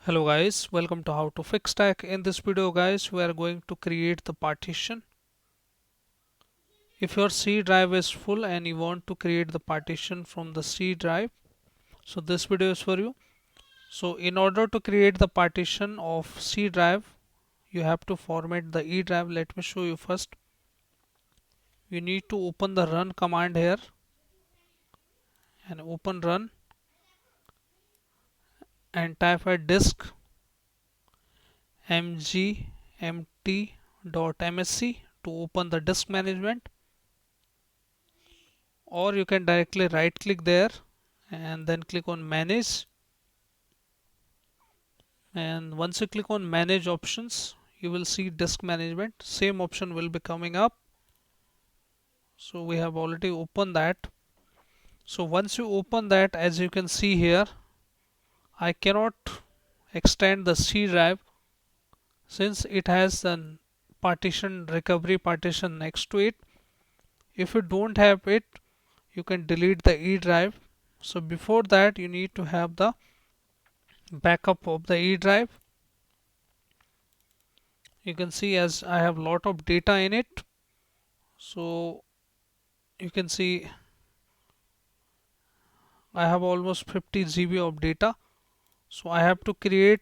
Hello guys, welcome to How to Fix Tech. In this video guys, we are going to create the partition. If your C drive is full and you want to create the partition from the C drive, so this video is for you. So in order to create the partition of C drive, you have to format the E drive. Let me show you first. You need to open the run command here and open run and type a disk mgmt.msc to open the disk management, or you can directly right click there and then click on manage, and once you click on manage options you will see disk management. Same option will be coming up, so we have already opened that. So once you open that, as you can see here, I cannot extend the C drive since it has a partition, recovery partition next to it. If you don't have it, you can delete the E drive. So before that you need to have the backup of the E drive. You can see as I have lot of data in it, so you can see I have almost 50 GB of data, so I have to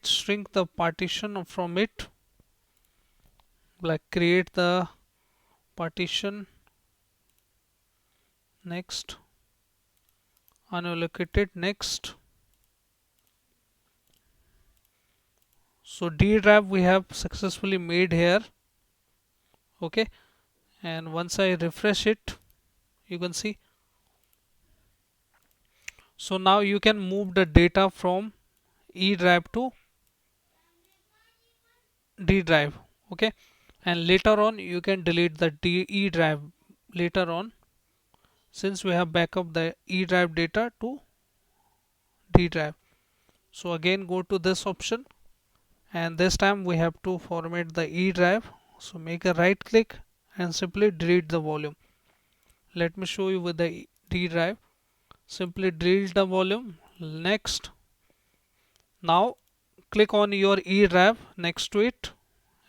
shrink the partition from it, like create the partition, next, unallocated, next. So D drive we have successfully made here. Okay, and once I refresh it, you can see, so now you can move the data from E drive to D drive. Okay, and later on you can delete the E drive later on, since we have backup the E drive data to D drive. So again go to this option, and this time we have to format the E drive. So make a right click and simply delete the volume. Let me show you with the D drive. Simply delete the volume. Next, now click on your E drive next to it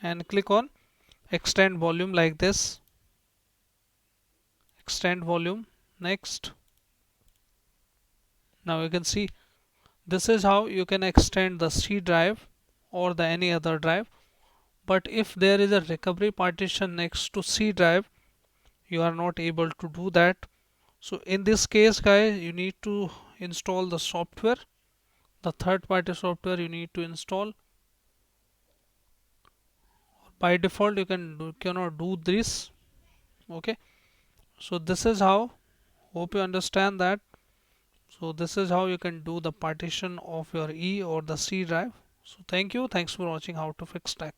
and click on extend volume like this. Extend volume. Next, now you can see this is how you can extend the C drive or the any other drive. But if there is a recovery partition next to C drive, you are not able to do that. So in this case guys, you need to install the software, the third party software you need to install. By default you cannot do this. Okay, so this is how, hope you understand that. So this is how you can do the partition of your E or the C drive. So thank you, thanks for watching How to Fix Tech.